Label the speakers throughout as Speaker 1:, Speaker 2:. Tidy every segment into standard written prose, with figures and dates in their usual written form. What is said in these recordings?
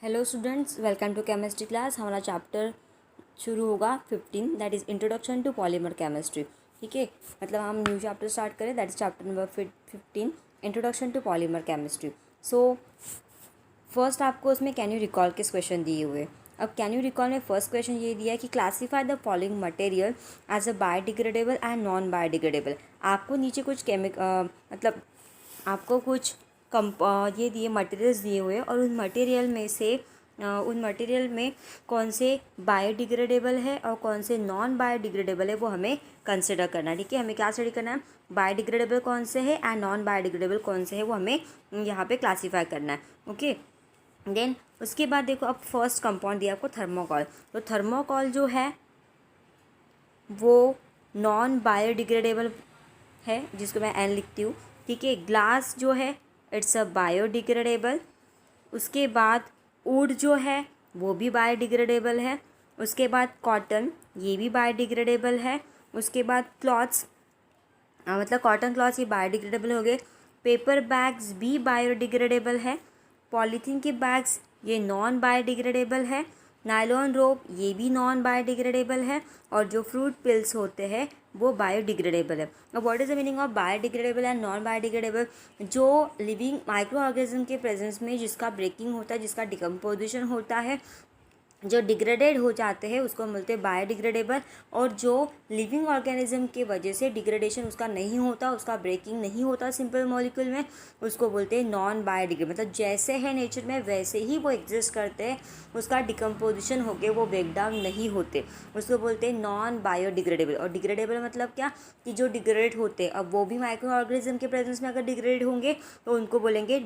Speaker 1: Hello students, welcome to chemistry class. हमारा chapter शुरू होगा 15, that is introduction to polymer chemistry. ठीक है, मतलब हम न्यू चैप्टर स्टार्ट करें, that is chapter number 15, introduction to polymer chemistry. So first आपको उसमें कैन यू रिकॉल के क्वेश्चन दिए हुए। अब कैन यू रिकॉल में फर्स्ट क्वेश्चन ये दिया है कि classify the following material as a biodegradable and non biodegradable. आपको नीचे कुछ मतलब आपको कुछ ये दिए मटेरियल्स दिए हुए और उन मटेरियल में कौन से बायोडिग्रेडेबल है और कौन से नॉन बायोडिग्रेडेबल है वो हमें कंसिडर करना है। ठीक है, हमें क्या स्टडी करना है, बायोडिग्रेडेबल कौन से है एंड नॉन बायोडिग्रेडेबल कौन से है वो हमें यहाँ पे क्लासीफाई करना है। ओके, देन उसके बाद देखो, अब फर्स्ट कंपाउंड दिया आपको थर्मोकॉल। तो थर्मोकॉल जो है वो नॉन बायोडिग्रेडेबल है, जिसको मैं एन लिखती हूँ। ठीक है, ग्लास जो है इट्स अ बायोडिग्रेडेबल। उसके बाद वुड जो है वो भी बायोडिग्रेडेबल है। उसके बाद कॉटन, ये भी बायोडिग्रेडेबल है। उसके बाद क्लॉथ्स, मतलब कॉटन क्लॉथ्स ये बायोडिग्रेडेबल हो गए। पेपर बैग्स भी बायोडिग्रेडेबल है। पॉलीथीन के बैग्स ये नॉन बायोडिग्रेडेबल है। नायलॉन रोप ये भी नॉन बायोडिग्रेडेबल है। और जो फ्रूट पिल्स होते हैं वो बायोडिग्रेडेबल है। अब what is the meaning of biodegradable and non biodegradable? जो लिविंग माइक्रो ऑर्गेनिज्म के प्रेजेंस में जिसका ब्रेकिंग होता है, जिसका डिकम्पोजिशन होता है, जो डिग्रेडेड हो जाते हैं उसको बोलते हैं बायोडिग्रेडेबल। और जो लिविंग ऑर्गेनिज्म के वजह से डिग्रेडेशन उसका नहीं होता, उसका ब्रेकिंग नहीं होता सिंपल मॉलिक्यूल में, उसको बोलते हैं नॉन बायोडिग्रेडेबल। मतलब जैसे है नेचर में वैसे ही वो एग्जिस्ट करते हैं, उसका डिकम्पोजिशन होके वो ब्रेक डाउन नहीं होते, उसको बोलते हैं नॉन बायोडिग्रेडेबल। और डिग्रेडेबल मतलब क्या, कि जो डिग्रेड होते हैं, अब वो भी माइक्रो ऑर्गेनिज्म के प्रेजेंस में अगर डिग्रेड होंगे तो उनको बोलेंगे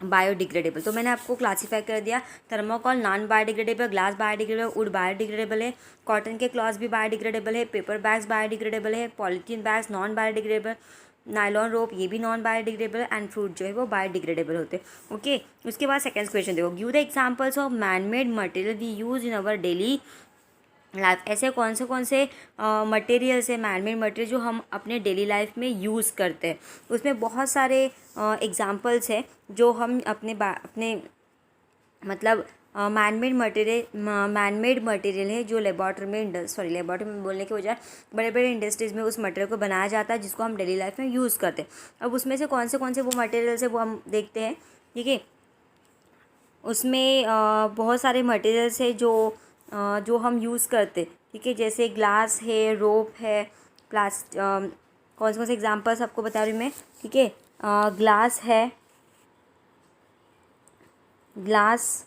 Speaker 1: बायोडिग्रेडेबल। तो मैंने आपको क्लासीफाई कर दिया, thermocol non biodegradable, glass biodegradable, wood biodegradable है, कॉटन के क्लॉथ्स भी बायोडिग्रेडेबल है, पेपर बैग्स बायोडिग्रेडेबल है, polythene bags non biodegradable, nylon rope ये भी नॉन बायोडिग्रेडेबल, एंड फ्रूट जो है वो बायोडिग्रेडेबल होते हैं। ओके, उसके बाद सेकंड क्वेश्चन देखो, give the examples of man made material we use in our daily life. ऐसे कौन से मटेरियल्स है, मैनमेड मटेरियल, जो हम अपने डेली लाइफ में यूज़ करते हैं। उसमें बहुत सारे एग्जांपल्स हैं जो हम अपने मतलब मैनमेड मटेरियल है जो लेबॉर्ट्री में बोलने के बजाय बड़े बड़े इंडस्ट्रीज़ में उस मटेरियल को बनाया जाता है जिसको हम डेली लाइफ में यूज़ करते हैं। अब उसमें से कौन से वो मटेरियल्स है वो हम देखते हैं। ठीक है, उसमें बहुत सारे मटेरियल्स है जो हम यूज़ करते। ठीक है, जैसे ग्लास है, रोप है, कौन से एग्जांपल्स आपको बता रही हूँ मैं। ठीक है, ग्लास है, ग्लास,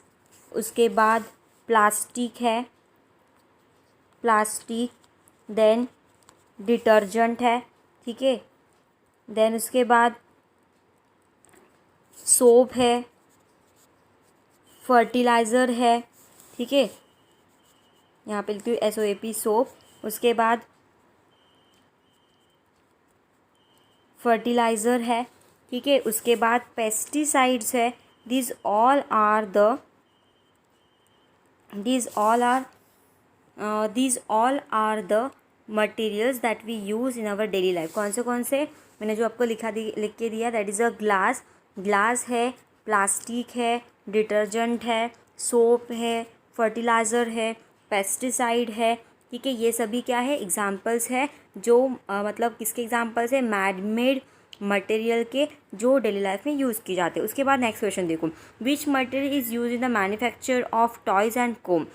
Speaker 1: उसके बाद प्लास्टिक है, प्लास्टिक, देन डिटर्जेंट है। ठीक है, देन उसके बाद सोप है, फर्टिलाइज़र है। ठीक है, यहाँ पे लिखती हूँ SOAP सोप। उसके बाद फर्टिलाइज़र है। ठीक है, उसके बाद पेस्टिसाइड्स है। these all are the these all are these all are the materials that we use in our daily life। कौन से मैंने जो आपको लिख के दिया, दैट इज़ अ ग्लास है, प्लास्टिक है, डिटर्जेंट है, सोप है, फर्टिलाइज़र है, पेस्टिसाइड है। ठीक है, ये सभी क्या है, एग्जाम्पल्स है जो मतलब किसके एग्जाम्पल्स है, मैड मटेरियल के जो डेली लाइफ में यूज़ किए जाते हैं। उसके बाद नेक्स्ट क्वेश्चन देखो, which material is use in the manufacture of toys and comb.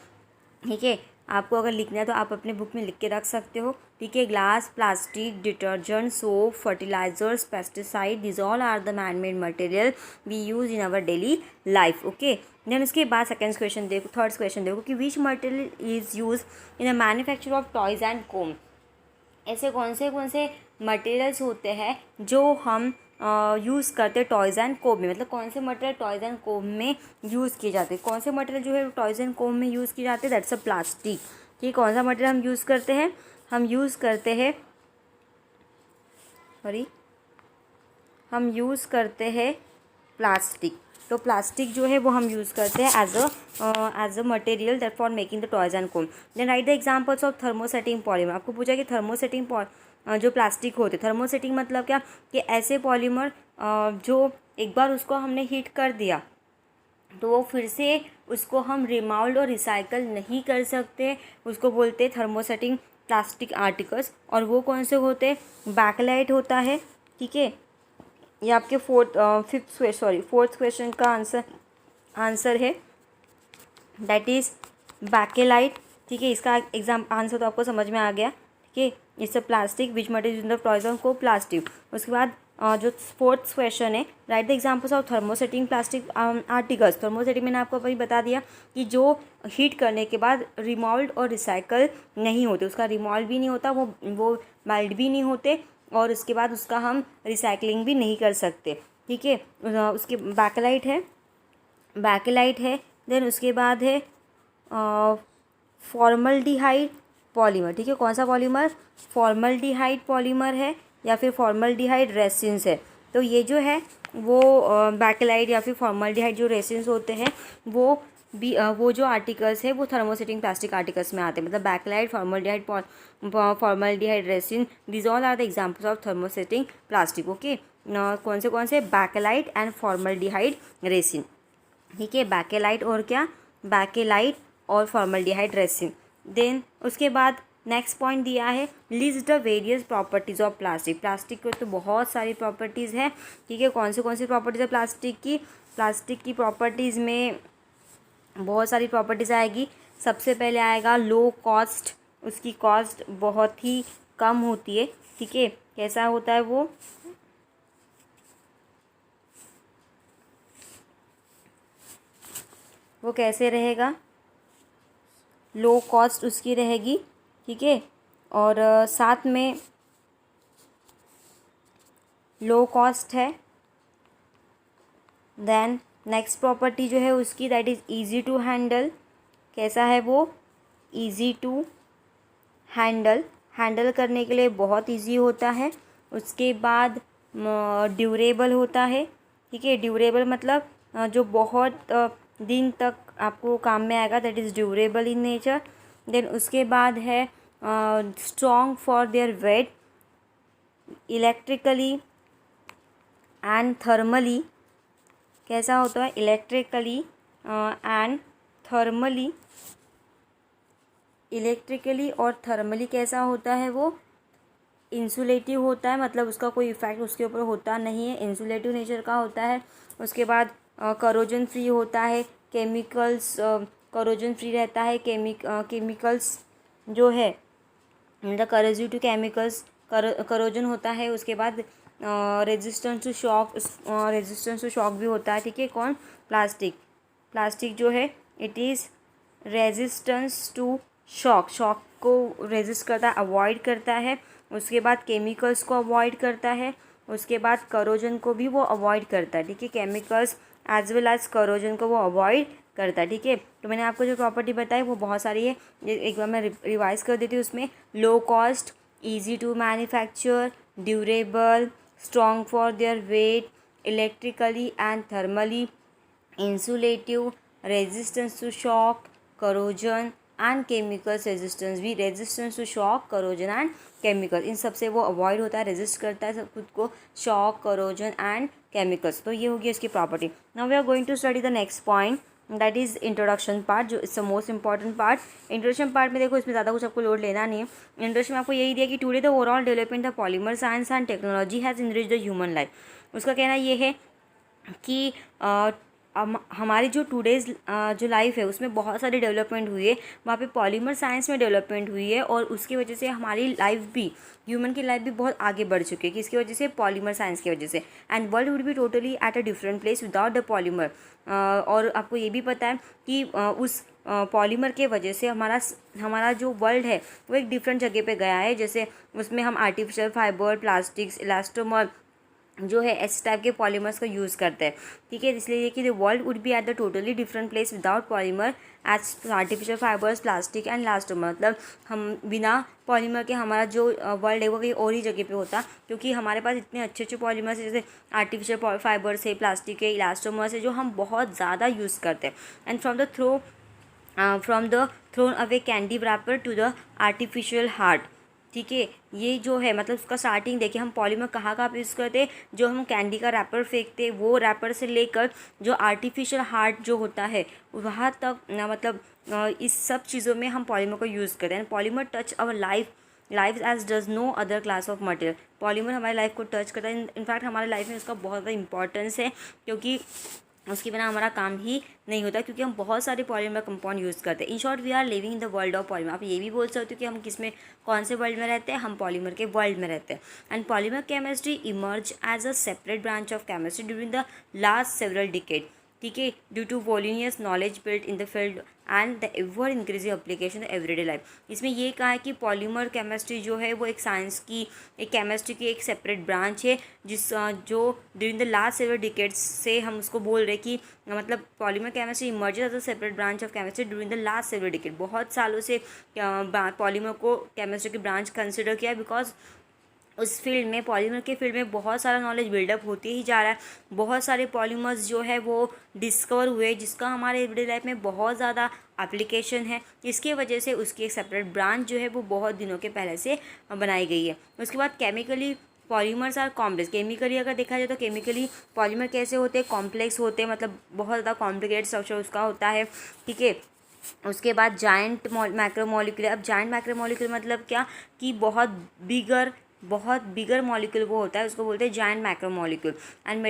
Speaker 1: ठीक है, आपको अगर लिखना है तो आप अपने बुक में लिख के रख सकते हो। ठीक है, glass, plastic, detergent, soap, fertilisers, pesticide, this all are the man made material we use in our daily life. Okay, then उसके बाद थर्ड क्वेश्चन देखो कि which material is use in the manufacture of toys and comb. ऐसे कौन से materials होते हैं जो हम यूज़ करते हैं टॉयज़ एंड कोम में। मतलब कौन से मटेरियल टॉयज़ एंड कोम में यूज़ किए जाते हैं। कौन से मटेरियल जो है टॉयज़ एंड कोम में यूज़ किए जाते हैं, दैट्स अ प्लास्टिक। ठीक, कौन सा मटेरियल हम यूज़ करते हैं, हम यूज़ करते हैं प्लास्टिक। तो प्लास्टिक जो है वो हम यूज़ करते हैं as a material that for making the toys and comb. Then write the examples of thermosetting polymer. आपको पूछा कि थर्मोसेटिंग जो प्लास्टिक होते, थर्मोसेटिंग मतलब क्या, कि ऐसे पॉलीमर जो एक बार उसको हमने हीट कर दिया तो वो फिर से उसको हम रिमॉल्ड और रिसाइकल नहीं कर सकते, उसको बोलते हैं थर्मोसेटिंग प्लास्टिक आर्टिकल्स। और वो कौन से होते हैं? बैकलाइट होता है, ठीक है। ये आपके फोर्थ क्वेश्चन का आंसर है, दैट इज़ बैकेलाइट, ठीक है। इसका एग्जाम आंसर तो आपको समझ में आ गया, ठीक है। It's a plastic which material in the process को प्लास्टिक। उसके बाद जो फोर्थ क्वेश्चन है, right the examples of thermosetting plastic articles. Thermosetting मैंने आपको अभी बता दिया कि जो हीट करने के बाद रिमॉल्ड और रिसाइकल नहीं होते, उसका रिमॉल्ड भी नहीं होता, वो मेल्ट भी नहीं होते, और उसके बाद उसका हम रिसाइकलिंग भी नहीं कर सकते, ठीक है। उसके बैकेलाइट है, देन उसके बाद है फॉर्मल्डिहाइड पॉलीमर, ठीक है। कौन सा पॉलीमर? फॉर्मल्डिहाइड पॉलीमर है या फिर फॉर्मल्डिहाइड रेसिन्स है। तो ये जो है वो बैकेलाइट या फिर फॉर्मल्डिहाइड जो रेसिन्स होते हैं वो जो आर्टिकल्स है वो थर्मोसेटिंग प्लास्टिक आर्टिकल्स में आते हैं, मतलब Bakelite, formaldehyde resin, this all are the examples of thermosetting plastic, okay. कौन से? बैकेलाइट एंड फॉर्मल्डिहाइड रेसिन, ठीक है। बैकेलाइट और क्या? बैकेलाइट और फॉर्मल्डिहाइड रेसिन। देन उसके बाद नेक्स्ट पॉइंट दिया है, list the various properties of plastic. Plastic को तो बहुत सारी प्रॉपर्टीज़ हैं, ठीक है। कौन सी प्रॉपर्टीज़ है प्लास्टिक की प्रॉपर्टीज़ में बहुत सारी प्रॉपर्टीज़ आएगी। सबसे पहले आएगा लो कॉस्ट, उसकी कॉस्ट बहुत ही कम होती है, ठीक है। कैसा होता है वो कैसे रहेगा? लो कॉस्ट उसकी रहेगी, ठीक है। और साथ में लो कॉस्ट है। देन नेक्स्ट प्रॉपर्टी जो है उसकी, that is easy to handle. कैसा है वो? ईजी टू हैंडल करने के लिए बहुत ईजी होता है। उसके बाद ड्यूरेबल होता है, ठीक है। ड्यूरेबल मतलब जो बहुत दिन तक आपको काम में आएगा, that is durable in nature. Then उसके बाद है strong for their weight, electrically and thermally. कैसा होता है? Electrically and thermally. इलेक्ट्रिकली और थर्मली कैसा होता है? वो इंसुलेटिव होता है, मतलब उसका कोई इफेक्ट उसके ऊपर होता नहीं है, इंसुलेटिव नेचर का होता है। उसके बाद करोजन फ्री होता है, केमिकल्स करोजन फ्री रहता है। केमिकल्स जो है मतलब करोजिव टू केमिकल्स करोजन होता है। उसके बाद रेजिस्टेंस टू शॉक भी होता है, ठीक है। कौन? प्लास्टिक जो है it is resistance to shock को रेजिस्ट करता है, अवॉइड करता है। उसके बाद केमिकल्स को अवॉइड करता है। उसके बाद करोजन को भी वो अवॉइड करता है, ठीक है। Chemicals as well as corrosion को वो अवॉइड करता है, ठीक है। तो मैंने आपको जो प्रॉपर्टी बताई वो बहुत सारी है, एक बार मैं रिवाइज कर देती हूँ। उसमें low cost, easy to manufacture, durable, strong for their weight, electrically and thermally, insulative, resistance to shock, corrosion and chemicals resistance भी, resistance to shock, corrosion and chemical, इन सब से वो अवॉइड होता है, रेजिस्ट करता है सब खुद को, शॉक, करोजन एंड केमिकल्स। तो ये होगी इसकी property. Now we are going to study the next point, that is introduction part, जो it's the most important part. Introduction part में देखो, इसमें ज़्यादा कुछ आपको लोड लेना नहीं है। इंट्रोडक्शन में आपको यही दिया कि today the overall development of polymer science and technology has enriched the human life. उसका कहना ये है कि हमारी जो टूडेज़ जो लाइफ है उसमें बहुत सारी डेवलपमेंट हुई है, वहाँ पे पॉलीमर साइंस में डेवलपमेंट हुई है, और उसकी वजह से हमारी लाइफ भी, ह्यूमन की लाइफ भी बहुत आगे बढ़ चुकी है। किसकी वजह से? पॉलीमर साइंस की वजह से। And world would be totally at a different place without the polymer. और आपको ये भी पता है कि उस पॉलीमर के वजह से हमारा जो वर्ल्ड है वो एक डिफरेंट जगह पे गया है। जैसे उसमें हम आर्टिफिशियल फाइबर, प्लास्टिक्स, इलास्टोमर जो है इस टाइप के पॉलीमर्स का यूज़ करते हैं, ठीक है। इसलिए कि the world would be at the totally different place without polymer as artificial fibres, plastic and elastomer. मतलब हम बिना पॉलीमर के हमारा जो वर्ल्ड है वो कहीं और ही जगह पे होता, क्योंकि हमारे पास इतने अच्छे अच्छे पॉलीमर्स जैसे आर्टिफिशियल फाइबर्स है, प्लास्टिक है, इलास्टोमर्स है, जो हम बहुत ज़्यादा यूज़ करते हैं। And from the thrown away candy wrapper to the artificial heart, ठीक है। ये जो है मतलब उसका स्टार्टिंग देखिए, हम पॉलीमर कहाँ कहाँ पे यूज़ करते हैं, जो हम कैंडी का रैपर फेंकते हैं वो रैपर से लेकर जो आर्टिफिशियल हार्ट जो होता है वहाँ तक मतलब इस सब चीज़ों में हम पॉलीमर को यूज़ करते हैं। Polymer touch our life as does no other class of material. Polymer हमारी लाइफ को टच करता है, इनफैक्ट हमारे लाइफ में उसका बहुत ज़्यादा इंपॉर्टेंस है, क्योंकि उसके बिना हमारा काम ही नहीं होता, क्योंकि हम बहुत सारे पॉलीमर कंपाउंड यूज़ करते हैं। In short we are living in the world of polymer. आप ये भी बोल सकते हो कि हम किस में, कौन से वर्ल्ड में रहते हैं, हम पॉलीमर के वर्ल्ड में रहते हैं। And polymer chemistry emerge as a separate branch of chemistry during the last several decade. ठीक है, due to voluminous knowledge built in the field and the ever increasing application everyday life. इसमें ये कहा है कि पॉलीमर केमिस्ट्री जो है वो एक साइंस की, एक केमिस्ट्री की एक सेपरेट ब्रांच है, जिस जो during the last several decades से हम उसको बोल रहे कि मतलब polymer chemistry emerges as a separate branch of chemistry during the last several decade. बहुत सालों से पॉलीमर को केमिस्ट्री की ब्रांच कंसिडर किया, बिकॉज उस फील्ड में, पॉलीमर के फील्ड में बहुत सारा नॉलेज बिल्डअप होते ही जा रहा है। बहुत सारे पॉलीमर्स जो है वो डिस्कवर हुए, जिसका हमारे एवरीडे लाइफ में बहुत ज़्यादा एप्लीकेशन है। इसके वजह से उसकी एक सेपरेट ब्रांच जो है वो बहुत दिनों के पहले से बनाई गई है। उसके बाद chemically polymers are complex. Chemically अगर देखा जाए तो केमिकली पॉलीमर कैसे होते हैं, कॉम्प्लेक्स होते हैं, मतलब बहुत ज़्यादा कॉम्प्लिकेटेड स्ट्रक्चर उसका होता है। ठीक है, उसके बाद जाइंट मैक्रोमोलिक्यूल। अब जाइंट मैक्रोमोलिक्यूल मतलब क्या, कि बहुत बिगर मॉलिक्यूल वो होता है, उसको बोलते हैं giant macromolecule. And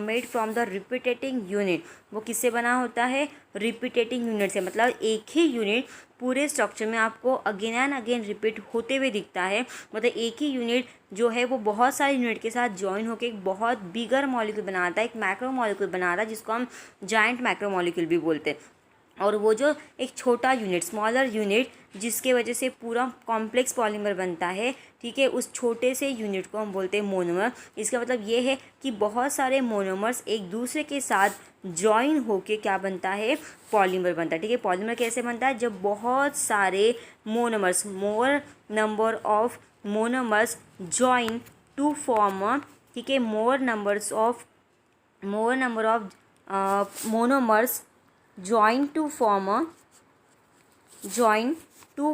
Speaker 1: made from the repeating unit. वो किससे बना होता है, रिपीटेटिंग यूनिट से, मतलब एक ही यूनिट पूरे स्ट्रक्चर में आपको अगेन एंड अगेन रिपीट होते हुए दिखता है। मतलब एक ही यूनिट जो है वो बहुत सारे यूनिट के साथ ज्वाइन होकर एक बहुत बिगर मॉलिक्यूल बनाता है, एक मैक्रो मॉलिक्यूल बनाता है, जिसको हम जाइंट मैक्रोमोलिक्यूल भी बोलते हैं। और वो जो एक छोटा यूनिट, स्मॉलर यूनिट, जिसके वजह से पूरा कॉम्प्लेक्स पॉलीमर बनता है, ठीक है, उस छोटे से यूनिट को हम बोलते हैं मोनोमर। इसका मतलब ये है कि बहुत सारे मोनोमर्स एक दूसरे के साथ जॉइन होके क्या बनता है, पॉलीमर बनता है। ठीक है, पॉलीमर कैसे बनता है, जब बहुत सारे monomers, more number of monomers join to form, ठीक है, more number of monomers join to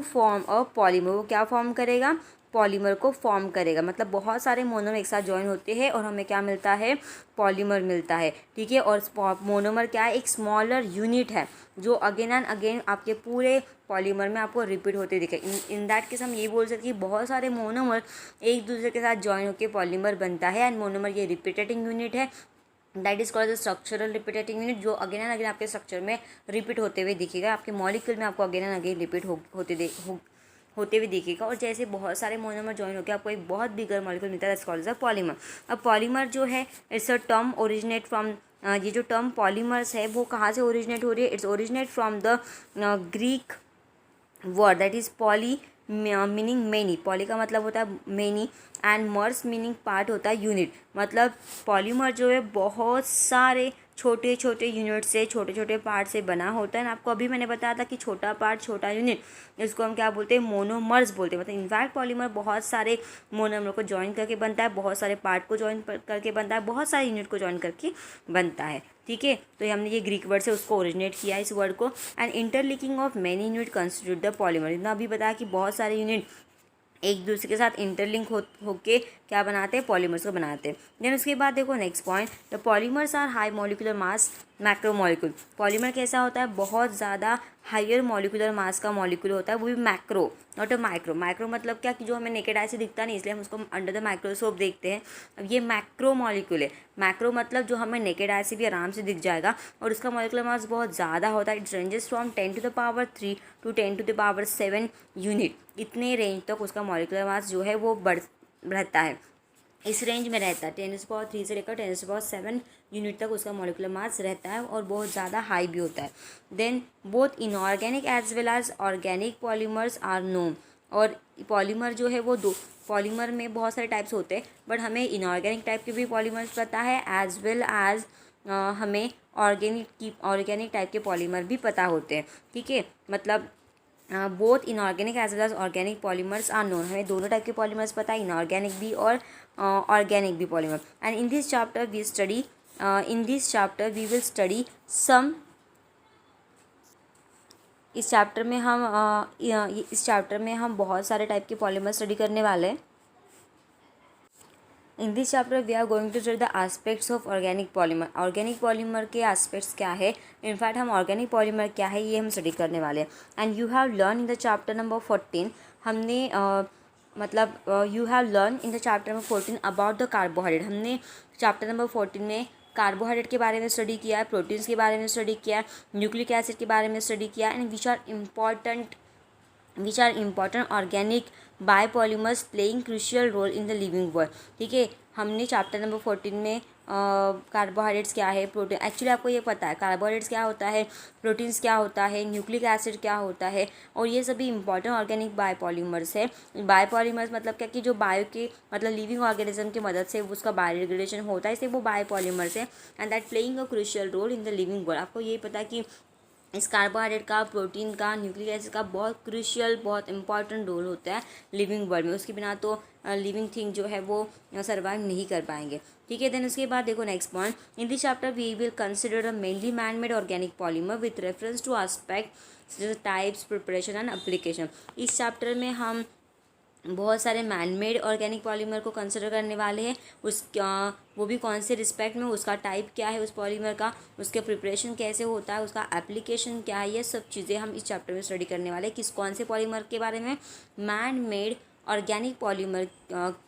Speaker 1: form a polymer। वो क्या फॉर्म करेगा, पॉलीमर को फॉर्म करेगा। मतलब बहुत सारे मोनोमर एक साथ ज्वाइन होते हैं और हमें क्या मिलता है, पॉलीमर मिलता है। ठीक है, और मोनोमर क्या है, एक स्मॉलर यूनिट है जो अगेन एंड अगेन आपके पूरे पॉलीमर में आपको रिपीट होते दिखे। इन दैट केस हम ये बोल सकते हैं कि बहुत सारे मोनोमर एक दूसरे के साथ ज्वाइन होकर पॉलीमर बनता है। एंड मोनोमर ये रिपीटेटिंग यूनिट है, that is called the structural repeating unit, जो अगेन एंड अगेन आपके स्ट्रक्चर में रिपीट होते हुए दिखेगा, आपके मॉलिक्यूल में आपको अगेन एंड अगेन रिपीट होते हुए दिखेगा। और जैसे बहुत सारे मोनोमर ज्वाइन होकर आपको एक बहुत बिगर मॉलिक्यूल मिलता है, दैट्स कॉल्ड द पॉलीमर। अब पॉलीमर जो है, it's a term originate from, ये जो टर्म पॉलीमर्स है वो कहाँ से ओरिजिनेट हो रही है, it's originate from the Greek word that is poly meaning many. Poly का मतलब होता है many, and MERS meaning part होता है यूनिट। मतलब पॉलीमर जो है बहुत सारे छोटे छोटे यूनिट से, छोटे छोटे पार्ट से बना होता है। आपको अभी मैंने बताया था कि छोटा पार्ट, छोटा यूनिट, इसको हम क्या बोलते हैं, मोनोमर्स बोलते हैं। मतलब इनफैक्ट पॉलीमर बहुत सारे मोनोमर को ज्वाइन करके बनता है, बहुत सारे पार्ट को ज्वाइन करके बनता है, बहुत सारे यूनिट को ज्वाइन करके बनता है। ठीक है, तो हमने ये ग्रीक वर्ड से उसको ओरिजिनेट किया इस वर्ड को। And interlinking of many unit constitute the polymer. इतना अभी बताया कि बहुत सारे यूनिट एक दूसरे के साथ इंटरलिंक होके क्या बनाते हैं, पॉलीमर्स को बनाते हैं। देन उसके बाद देखो next point, the polymers are high molecular mass macromolecule. Polymer कैसा होता है, बहुत ज़्यादा हायर मॉलिक्यूलर मास का मॉलिक्यूल होता है, वो भी macro, not a micro. Micro मतलब क्या, कि जो हमें नेकेड आई से दिखता नहीं, इसलिए हम उसको अंडर द माइक्रोस्कोप देखते हैं। अब ये मैक्रो मॉलिक्यूल है। मैक्रो मतलब जो हमें नेकेड आई से भी आराम से दिख जाएगा, और उसका मॉलिक्यूलर मास बहुत ज़्यादा होता है। It's ranges from 10⁻³ to 10⁻7 unit. इतने रेंज तक उसका मॉलिक्यूलर मास जो है वो रहता है, इस रेंज में रहता है। 10⁻³ से लेकर 10⁻7 यूनिट तक उसका मॉलिक्यूलर मास रहता है, और बहुत ज़्यादा हाई भी होता है। Then both inorganic as well as organic polymers are known. और पॉलीमर जो है वो दो, पॉलीमर में बहुत सारे टाइप्स होते हैं, बट हमें इनऑर्गेनिक टाइप के भी पॉलीमर्स पता है, एज वेल एज हमें ऑर्गेनिक टाइप के पॉलीमर भी पता होते हैं। ठीक है, मतलब both inorganic as well as organic polymers are known. हमें दोनों टाइप के पॉलीमर्स पता है, इनऑर्गेनिक भी और ऑर्गेनिक भी polymer. And in this chapter we will study some इस चैप्टर में हम बहुत सारे टाइप के पॉलीमर स्टडी करने वाले हैं। In this chapter we are going to study the aspects of organic polymer. Organic polymer के एस्पेक्ट्स क्या है, इनफैक्ट हम ऑर्गेनिक पॉलीमर क्या है ये हम स्टडी करने वाले हैं। And you have learn in the chapter number 14, हमने you have learn in the chapter number 14 about the carbohydrate. हमने चैप्टर नंबर 14 में कार्बोहाइड्रेट के बारे में स्टडी किया है, प्रोटीन्स के बारे में स्टडी किया है, न्यूक्लिक एसिड के बारे में स्टडी किया है, and which are important organic biopolymers playing crucial role in the living world. ठीक है, हमने चैप्टर नंबर 14 में कार्बोहाइड्रेट्स क्या है, प्रोटीन, एक्चुअली आपको ये पता है कार्बोहाइड्रेट्स क्या होता है, प्रोटीन्स क्या होता है, न्यूक्लिक एसिड क्या होता है, और ये सभी इंपॉर्टेंट ऑर्गेनिक बायोपॉलीमर्स है। बायोपॉलीमर्स मतलब क्या कि जो बायो के मतलब लिविंग ऑर्गेनिज्म की मदद से उसका बायोडिग्रेडेशन होता है, इसलिए वो बायोपॉलीमर्स है and that playing a crucial role in the living world. आपको ये पता है कि इस कार्बोहाइड्रेट का, प्रोटीन का, न्यूक्लिक एसिड का बहुत क्रूशियल, बहुत इंपॉर्टेंट रोल होता है लिविंग वर्ल्ड में। उसके बिना तो लिविंग थिंग जो है वो सर्वाइव नहीं कर पाएंगे। ठीक है, देन उसके बाद देखो next point, in this chapter we will consider a mainly man made organic polymer with reference to aspect जैसे टाइप्स, प्रिपरेशन एंड एप्लीकेशन। इस चैप्टर में हम बहुत सारे मैन मेड ऑर्गेनिक पॉलीमर को कंसिडर करने वाले हैं। वो भी कौन से रिस्पेक्ट में, उसका टाइप क्या है उस पॉलीमर का, उसके प्रिपरेशन कैसे होता है, उसका एप्लीकेशन क्या है, ये सब चीज़ें हम इस चैप्टर में स्टडी करने वाले हैं। कौन से पॉलीमर के बारे में, मैन मेड ऑर्गेनिक पॉलीमर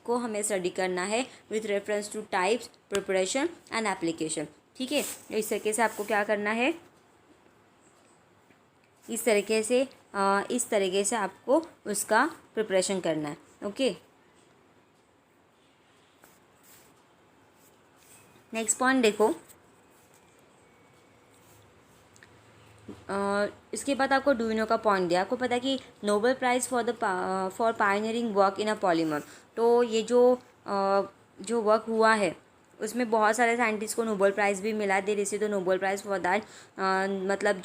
Speaker 1: को हमें स्टडी करना है with reference two types, preparation and application. ठीक है, इस तरीके से आपको क्या करना है, इस तरीके से आपको उसका प्रिपरेशन करना है। ओके, नेक्स्ट पॉइंट देखो, इसके बाद आपको डूइनो का पॉइंट दिया। आपको पता है कि Nobel prize for pioneering work in a polymer, तो ये जो वर्क हुआ है उसमें बहुत सारे साइंटिस्ट को नोबेल प्राइज़ भी मिला। They receive the Nobel prize for that, मतलब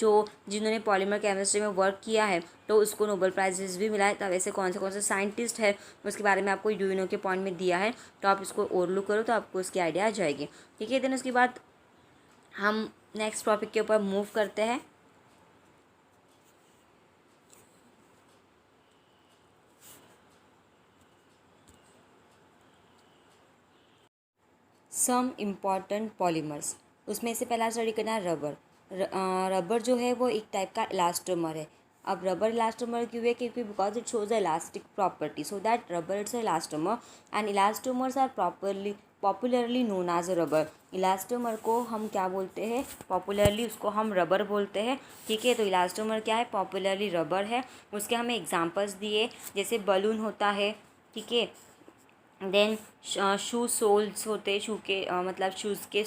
Speaker 1: जिन्होंने पॉलीमर केमिस्ट्री में वर्क किया है तो उसको नोबेल प्राइजेस भी मिला है। तब ऐसे कौन से साइंटिस्ट है उसके बारे में आपको यूएनओ के पॉइंट में दिया है, तो आप इसको ओवरलुक करो तो आपको उसकी आइडिया आ जाएगी। ठीक है, देन उसके बाद हम नेक्स्ट टॉपिक के ऊपर मूव करते हैं। सम इम्पॉर्टेंट पॉलीमर्स, उसमें से पहला स्टडी करना है रबर। रबर जो है वो एक टाइप का इलास्टोमर है। अब रबर इलास्टोमर क्यों है, क्योंकि because it shows the elastic property, so that rubber it's elastomer and elastomers are popularly known as a rubber. Elastomer को हम क्या बोलते हैं, पॉपुलरली उसको हम रबर बोलते हैं। ठीक है, तो इलास्टोमर क्या है, पॉपुलरली रबर है। उसके हमें एग्जांपल्स दिए, जैसे बलून होता है। ठीक है, देन शू सोल्स होते हैं, शू के मतलब शूज़ के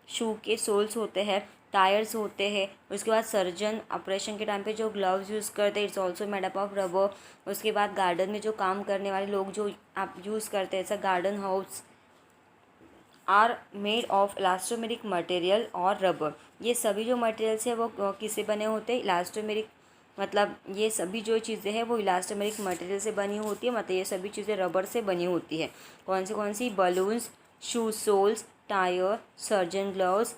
Speaker 1: शू के सोल्स होते हैं, टायर्स होते हैं। उसके बाद सर्जन ऑपरेशन के टाइम पे जो ग्लव्स यूज़ करते हैं, it's also made up of rubber. उसके बाद गार्डन में जो काम करने वाले लोग जो आप यूज़ करते हैं, ऐसा garden house are made of elastomeric material और रबर। ये सभी जो मटेरियल्स है वो किससे बने होते हैं, इलास्टोमेरिक, मतलब ये सभी जो चीज़ें हैं वो इलास्टोमेरिक मटेरियल से बनी होती है, मतलब ये सभी चीज़ें रबर से बनी होती है। कौन सी, balloons, shoe soles, tyre, surgeon gloves,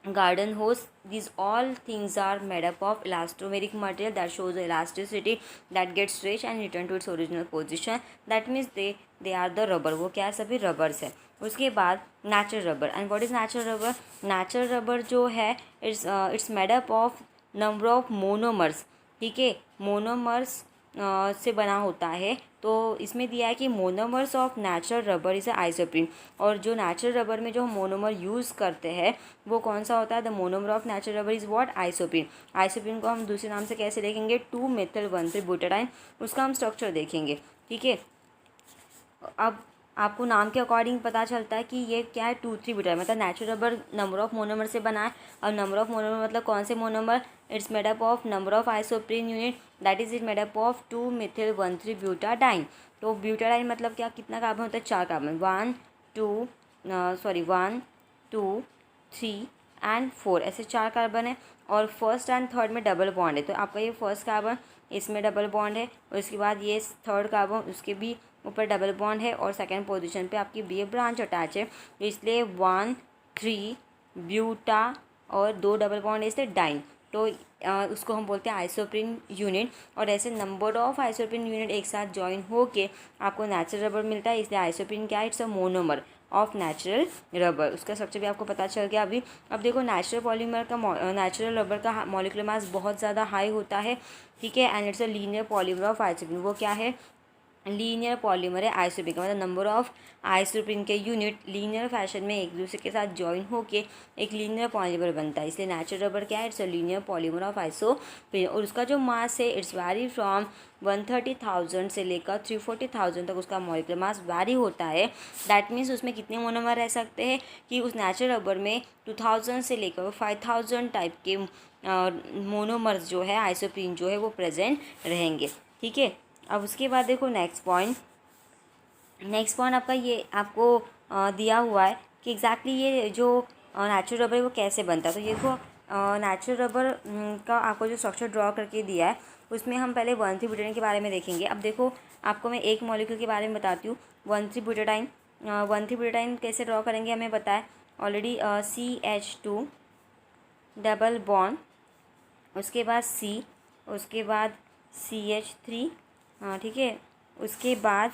Speaker 1: garden hose, these all things are made up of elastomeric material that shows the elasticity that gets stretched and return to its original position, that means they are the rubber, वो क्या है, सभी rubbers है। उसके बाद natural rubber, and what is natural rubber, natural rubber जो है it's made up of number of monomers. ठीक है, मोनोमर्स से बना होता है। तो इसमें दिया है कि monomers of natural rubber is isoprene, और जो नेचुरल रबर में जो हम मोनोमर यूज़ करते हैं वो कौन सा होता है, the monomer of natural rubber is what, isoprene. Isoprene को हम दूसरे नाम से कैसे देखेंगे, 2-methyl-1,3-butadiene, उसका हम स्ट्रक्चर देखेंगे। ठीक है, अब आपको नाम के अकॉर्डिंग पता चलता है कि ये क्या है, 2,3-ब्यूटाडाइन, मतलब natural rubber number of monomer से बना है। और नंबर ऑफ मोनोमर मतलब कौन से monomer, it's made up of number of isoprene unit, that is it made up of 2-methyl-1,3-butadiene। तो ब्यूटाडाइन मतलब क्या, कितना कार्बन होता है, 4 कार्बन, 1 2 3 एंड 4, ऐसे 4 कार्बन है। और फर्स्ट एंड थर्ड में डबल बॉन्ड है, तो आपका ये फर्स्ट कार्बन इसमें डबल बॉन्ड है, और उसके बाद ये थर्ड कार्बन उसके भी ऊपर डबल बॉन्ड है, और सेकेंड पोजीशन पे आपकी बी ब्रांच अटैच है, तो इसलिए 1,3 ब्यूटा और 2 डबल बॉन्ड है, इसलिए डाइन। तो उसको हम बोलते हैं आइसोप्रीन यूनिट। और ऐसे नंबर ऑफ आइसोप्रीन यूनिट एक साथ ज्वाइन होके आपको नेचुरल रबर मिलता है, इसलिए आइसोप्रीन क्या है, it's a monomer of natural rubber. उसका स्ट्रक्चर भी आपको पता चल गया अभी। अब देखो नेचुरल पॉलीमर का नेचुरल रबर का मॉलिक्यूलर मास बहुत ज़्यादा हाई होता है, ठीक है, and it's a linear polymer of isoprene. वो क्या है, लीनियर पॉलीमर है आइसोप्रीन का, मतलब नंबर ऑफ आइसोप्रीन के यूनिट लीनियर फैशन में एक दूसरे के साथ ज्वाइन होके एक लीनियर पॉलीमर बनता है, इसलिए नेचुरल रबर क्या है, it's a linear polymer of isoprene. और उसका जो मास है इट्स वैरी फ्रॉम 130,000 से लेकर 340,000 तक उसका मॉलिक्यूलर मास वैरी होता है। दैट मीन्स उसमें कितने मोनोमर रह सकते हैं कि उस नेचुरल रबर में 2000 से लेकर 5000 टाइप के मोनोमर्स जो है आइसोप्रीन जो है वो प्रेजेंट रहेंगे, ठीक है। अब उसके बाद देखो नेक्स्ट पॉइंट आपका ये आपको दिया हुआ है कि एग्जैक्टली ये जो नेचुरल रबर है वो कैसे बनता है। तो ये देखो नेचुरल रबर का आपको जो स्ट्रक्चर ड्रॉ करके दिया है उसमें हम पहले 1,3-ब्यूटाडीन के बारे में देखेंगे। अब देखो आपको मैं एक मॉलिक्यूल के बारे में बताती हूँ, 1,3-ब्यूटाडीन। 1,3-ब्यूटाडीन कैसे ड्रॉ करेंगे हमें पता है ऑलरेडी, CH2 डबल बॉन्ड, उसके बाद C, उसके बाद CH3, हाँ ठीक है, उसके बाद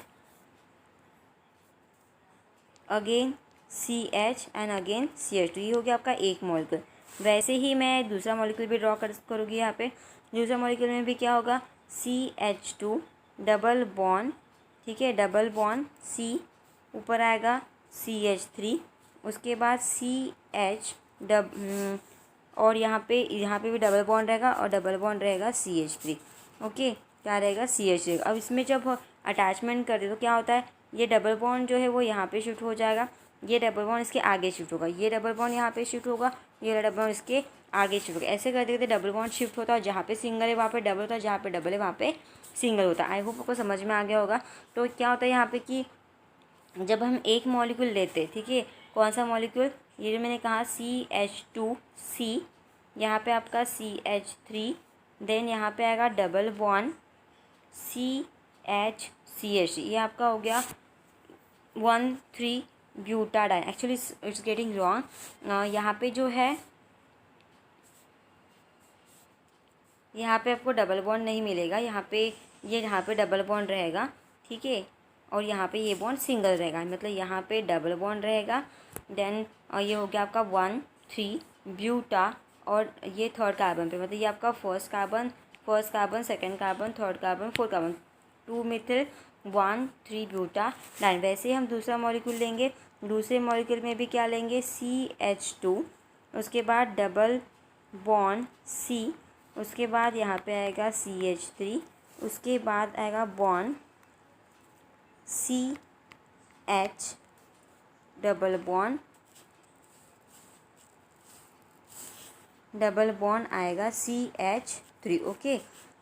Speaker 1: again CH and again CH2, ये हो गया आपका एक मॉलिक्यूल। वैसे ही मैं दूसरा मॉलिक्यूल भी ड्रॉ करूँगी यहाँ पे। दूसरा मॉलिक्यूल में भी क्या होगा, CH2 डबल बॉन्ड, ठीक है, डबल बॉन्ड C, ऊपर आएगा CH3, उसके बाद CH और यहाँ पे भी डबल बॉन्ड रहेगा और डबल बॉन्ड रहेगा CH3, ओके, क्या रहेगा CH3। अब इसमें जब अटैचमेंट कर दे तो क्या होता है, ये डबल बॉन्ड जो है वो यहाँ पे शिफ्ट हो जाएगा, ये डबल बॉन्ड इसके आगे शिफ्ट होगा, ये डबल बॉन्ड यहाँ पे शिफ्ट होगा, ये डबल बॉन्ड इसके आगे शिफ्ट होगा। ऐसे करते करते डबल बॉन्ड शिफ्ट होता है, जहाँ पे सिंगल है वहाँ पे डबल होता है, जहाँ पे डबल है वहाँ पे सिंगल होता है। आई होप आपको समझ में आ गया होगा। तो क्या होता है यहाँ पे कि जब हम एक मॉलिक्यूल लेते, ठीक है, कौन सा मॉलिक्यूल, ये जो मैंने कहा CH2C, यहाँ पे आपका CH3, देन यहाँ पे आएगा डबल बॉन्ड CH ये आपका हो गया 1,3-ब्यूटाडाइन। एक्चुअली इट्स गेटिंग रॉन्ग, यहाँ पे जो है यहाँ पे आपको डबल बॉन्ड नहीं मिलेगा, यहाँ पे डबल बॉन्ड रहेगा, ठीक है, और यहाँ पे ये बॉन्ड सिंगल रहेगा, मतलब यहाँ पे डबल बॉन्ड रहेगा। देन ये हो गया आपका 1,3-ब्यूटा, और ये थर्ड कार्बन पे, मतलब ये आपका first carbon, second carbon, third carbon, fourth carbon, two methyl one three butadiene. वैसे हम दूसरा मॉलिक्यूल लेंगे, दूसरे मॉलिक्यूल में भी क्या लेंगे, CH2, उसके बाद डबल बॉन्ड C, उसके बाद यहाँ पे आएगा CH3, उसके बाद आएगा बॉन्ड CH डबल बॉन्ड आएगा CH3, ओके।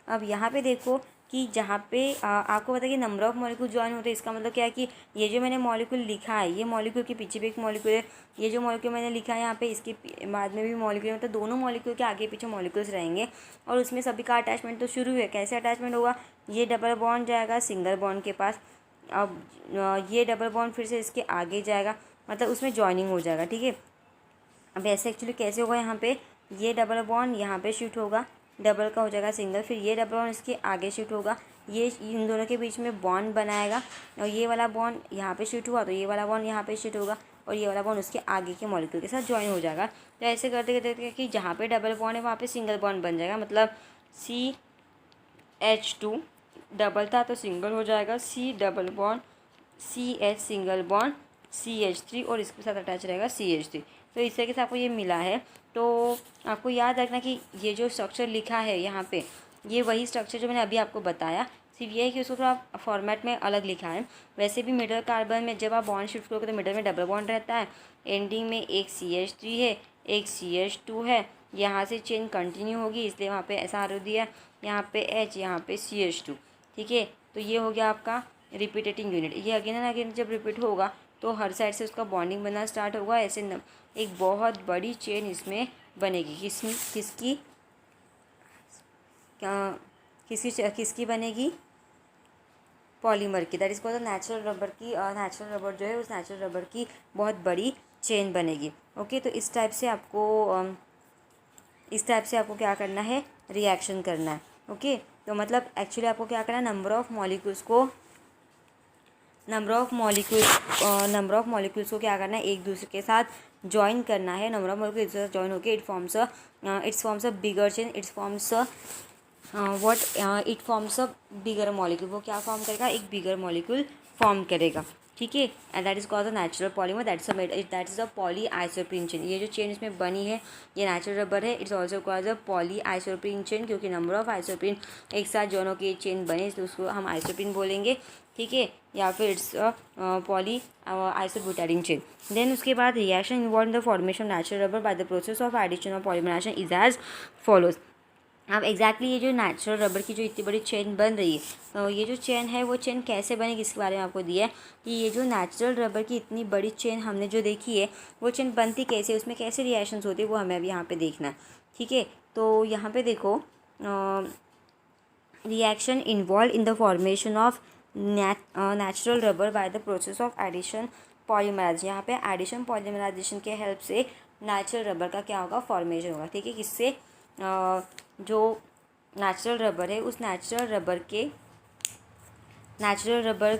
Speaker 1: अब यहाँ पे देखो कि जहाँ पे आपको पता है कि नंबर ऑफ मॉलिक्यूल ज्वाइन होते हैं, इसका मतलब क्या है कि ये जो मैंने मॉलिक्यूल लिखा है, ये मॉलिक्यूल के पीछे भी एक मॉलिक्यूल है, ये जो मॉलिक्यूल मैंने लिखा है यहाँ पे इसके बाद में भी मॉलिक्यूल, मतलब दोनों मॉलिक्यूल के आगे पीछे मॉलिक्यूल्स रहेंगे, और उसमें सभी का अटैचमेंट तो शुरू है। कैसे अटैचमेंट होगा, ये डबल बॉन्ड जाएगा सिंगल बॉन्ड के पास, अब ये डबल बॉन्ड फिर से इसके आगे जाएगा, मतलब उसमें ज्वाइनिंग हो जाएगा, ठीक है। अब ऐसे एक्चुअली कैसे होगा, यहाँ पे ये डबल बॉन्ड यहाँ पे शिफ्ट होगा, डबल का हो जाएगा सिंगल, फिर ये डबल बॉन्ड इसके आगे शिफ्ट होगा, ये इन दोनों के बीच में बॉन्ड बनाएगा, और ये वाला बॉन्ड यहाँ पे शिफ्ट हुआ तो ये वाला बॉन्ड यहाँ पे शिफ्ट होगा, और ये वाला बॉन्ड उसके आगे के मॉलिक्यूल के साथ ज्वाइन हो जाएगा। तो ऐसे करते करते कि जहाँ पे डबल बॉन्ड है वहाँ पे सिंगल बॉन्ड बन जाएगा, मतलब CH2 डबल था तो सिंगल हो जाएगा, C double bond CH single bond CH3, और इसके साथ अटैच रहेगा CH3। तो इस तरीके से आपको ये मिला है। तो आपको याद रखना कि ये जो स्ट्रक्चर लिखा है यहाँ पे, ये वही स्ट्रक्चर जो मैंने अभी आपको बताया, सिर्फ ये है कि उसको थोड़ा फॉर्मेट में अलग लिखा है। वैसे भी मिडल कार्बन में जब आप बॉन्ड शिफ्ट करोगे तो मिडल में डबल बॉन्ड रहता है, एंडिंग में एक CH3 है, एक CH2 है, यहाँ से चेन कंटिन्यू होगी, इसलिए वहाँ पे ऐसा आरो दिया, यहाँ पे H, यहाँ पे CH2, ठीक है। तो ये हो गया आपका रिपीटेटिंग यूनिट। ये अगेन एंड अगेन जब रिपीट होगा तो हर साइड से उसका बॉन्डिंग बनना स्टार्ट होगा, ऐसे एक बहुत बड़ी चेन इसमें बनेगी। किसकी बनेगी, पॉलीमर की, that is called natural rubber की। नेचुरल रबर जो है उस नेचुरल रबर की बहुत बड़ी चेन बनेगी, ओके। तो इस टाइप से आपको इस टाइप से आपको क्या करना है, रिएक्शन करना है। ओके, तो मतलब एक्चुअली आपको क्या करना है, नंबर ऑफ़ मॉलिक्यूल्स को क्या करना है, एक दूसरे के साथ ज्वाइन करना है। नंबर ऑफ मॉलिक्यूल एक दूसरे के साथ ज्वाइन होकर it forms a bigger chain, it forms a bigger molecule. वो क्या फॉर्म करेगा, एक बिगर मॉलिक्यूल फॉर्म करेगा। ठीक है, and that is called the natural polymer, that is the poly isoprene chain. ये जो चेन इसमें बनी है ये नेचुरल रबर है। It's also called the poly isoprene chain, क्योंकि नंबर ऑफ आइसोप्रीन एक साथ जोनों की चेन बने तो उसको हम आइसोप्रीन बोलेंगे। ठीक है, या फिर इट्स पॉली आइसोब्यूटाडीन चेन। देन उसके बाद reaction involve in the formation of natural rubber by the process of addition of polymerization is as follows. अब एग्जैक्टली ये जो नेचुरल रबर की जो इतनी बड़ी चेन बन रही है, तो ये जो चेन है वो चेन कैसे बनेगी इसके बारे में आपको दिया है कि ये जो नेचुरल रबर की इतनी बड़ी चेन हमने जो देखी है वो चेन बनती कैसे, उसमें कैसे रिएक्शंस होती है वो हमें अभी यहाँ पे देखना है। ठीक है, तो यहाँ पे देखो reaction involve in the formation of natural rubber by the process of addition polymerization. यहाँ पे एडिशन पॉलीमराइजेशन के हेल्प से नेचुरल रबर का क्या होगा, फॉर्मेशन होगा। ठीक है, किससे, जो नेचुरल रबर है उस नेचुरल रबर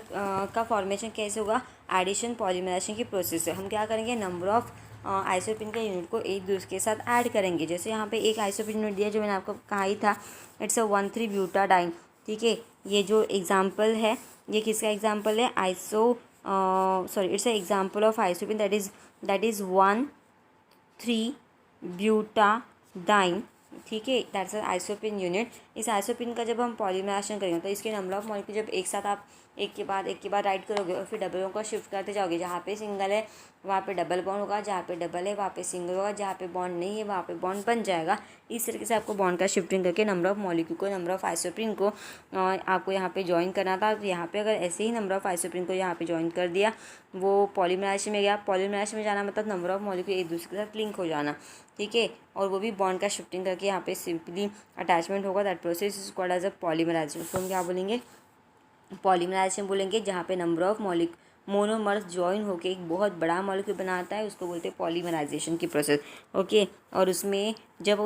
Speaker 1: का फॉर्मेशन कैसे होगा, एडिशन पॉलीमराइजेशन की प्रोसेस से। हम क्या करेंगे, नंबर ऑफ आइसोप्रीन के यूनिट को एक दूसरे के साथ ऐड करेंगे। जैसे यहाँ पे एक आइसोप्रीन यूनिट दिया जो मैंने आपको कहा ही था, इट्स अ 1,3-ब्यूटाडाइन। ठीक है, ये जो एग्जाम्पल है ये किसका एग्जाम्पल है, it's a example of isoprene that is one three butadiene. ठीक है, दैट्स आइसोप्रीन यूनिट। इस आइसोप्रीन का जब हम पॉलीमराइजेशन करेंगे तो इसके नंबर ऑफ मॉलिक्यूल जब एक साथ आप एक के बाद राइट करोगे और फिर डबल बॉन्ड को शिफ्ट करते जाओगे, जहाँ पे सिंगल है वहाँ पे डबल बॉन्ड होगा, जहाँ पे डबल है वहाँ पे सिंगल होगा, जहाँ पे बॉन्ड नहीं है वहाँ पे बॉन्ड बन जाएगा। इस तरीके से आपको बॉन्ड का शिफ्टिंग करके नंबर ऑफ मॉलिक्यूल को, नंबर ऑफ आइसोप्रीन को आपको यहाँ पे ज्वाइन करना था। तो यहाँ पे अगर ऐसे ही नंबर ऑफ आइसोप्रीन को यहाँ पे ज्वाइन कर दिया, वो पॉलीमराइजेशन में गया। पॉलीमराइजेशन में जाना मतलब नंबर ऑफ मॉलिक्यूल एक दूसरे के साथ लिंक हो जाना। ठीक है, और वो भी बॉन्ड का शिफ्टिंग करके यहाँ पे सिंपली अटैचमेंट होगा। That process is called as a polymerization. उसको हम क्या बोलेंगे, पॉलीमराइजेशन बोलेंगे। जहाँ पे नंबर ऑफ मोनोमर्स ज्वाइन होकर एक बहुत बड़ा मॉलिक्यूल बनाता है उसको बोलते हैं पॉलीमराइजेशन की प्रोसेस। ओके, और उसमें जब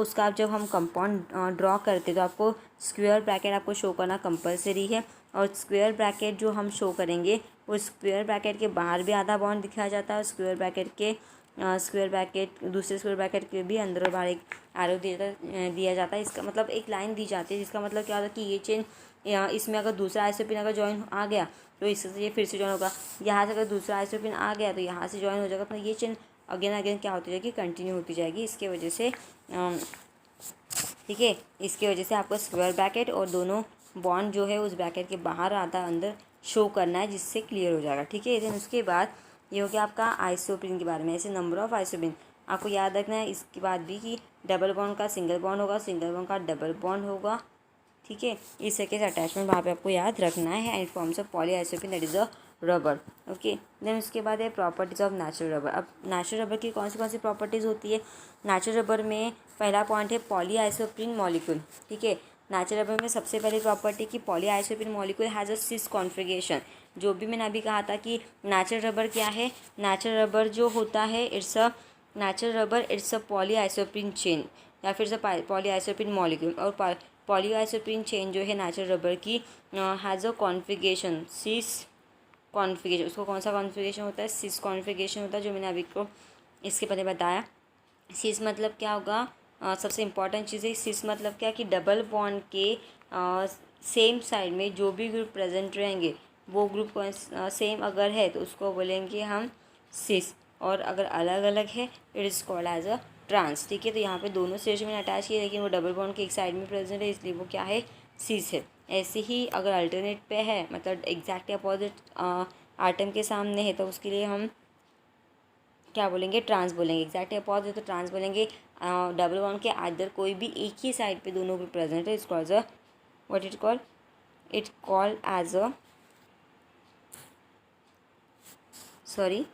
Speaker 1: हम कंपाउंड ड्रॉ करते तो आपको स्क्वायर ब्रैकेट आपको शो करना कंपलसरी है। और स्क्वायर ब्रैकेट जो हम शो करेंगे वो स्क्वायर ब्रैकेट के बाहर भी आधा बॉन्ड दिखाया जाता है, और दूसरे स्क्वायर ब्रैकेट के भी अंदर और बाहर एक एरो दिया जाता है। इसका मतलब एक लाइन दी जाती है जिसका मतलब क्या होता है कि ये चेन इसमें अगर दूसरा आइसोप्रीन अगर ज्वाइन आ गया तो इससे ये फिर से ज्वाइन होगा, यहाँ से अगर दूसरा आइसोप्रीन आ गया तो यहाँ से ज्वाइन हो जाएगा। तो ये चेन अगेन क्या होती जाएगी, कंटिन्यू होती जाएगी। इसके वजह से ठीक है, इसके वजह से आपको स्क्वायर ब्रैकेट और दोनों बॉन्ड जो है उस ब्रैकेट के बाहर आधा अंदर शो करना है, जिससे क्लियर हो जाएगा। ठीक है, देन उसके बाद ये हो गया आपका आइसोप्रीन के बारे में। ऐसे नंबर ऑफ आइसोप्रीन आपको याद रखना है। इसके बाद भी कि डबल बॉन्ड का सिंगल बॉन्ड होगा, सिंगल बॉन्ड का डबल बॉन्ड होगा। ठीक है, इस तरीके से अटैचमेंट वहाँ पे आपको याद रखना है। And forms of poly isoprene that is a rubber. Okay, then उसके बाद है प्रॉपर्टीज़ ऑफ नेचुरल रबर। अब नेचुरल रबर की कौन सी प्रॉपर्टीज़ होती है, नेचुरल रबर में पहला पॉइंट है पॉली आइसोप्रीन मॉलिक्यूल। ठीक है, नेचुरल रबर में सबसे पहली प्रॉपर्टी की poly isoprene molecule has a cis configuration. जो भी मैंने अभी कहा था कि नेचुरल रबर क्या है, नेचुरल रबर जो होता है it's a poly isoprene chain या फिर पॉली आइसोप्रीन मॉलिक्यूल। और पॉली आइसोप्रीन चेन जो है नेचुरल रबर की has a configuration cis configuration. उसको कौन सा कॉन्फ़िगरेशन होता है, सिस कॉन्फ़िगरेशन होता है, जो मैंने अभी को इसके पहले बताया। सिस मतलब क्या होगा, सबसे इम्पॉर्टेंट चीज़ है सिस मतलब क्या कि डबल बॉन्ड के सेम साइड में जो भी ग्रुप प्रेजेंट रहेंगे वो ग्रुप सेम अगर है तो उसको बोलेंगे हम सिस, और अगर अलग अलग है it is called as a trans. ठीक है, तो यहाँ पे दोनों स्टेज में अटैच किए लेकिन वो डबल बॉन्ड के एक साइड में प्रेजेंट है, इसलिए वो क्या है, सिस है। ऐसे ही अगर अल्टरनेट पे है मतलब एग्जैक्टली अपोजिट आटम के सामने है तो उसके लिए हम क्या बोलेंगे, ट्रांस बोलेंगे। एग्जैक्टली अपोजिट तो ट्रांस बोलेंगे। डबल बॉन्ड के आइदर कोई भी एक ही साइड पे दोनों पे प्रेजेंट है, it's called a what it called as a sorry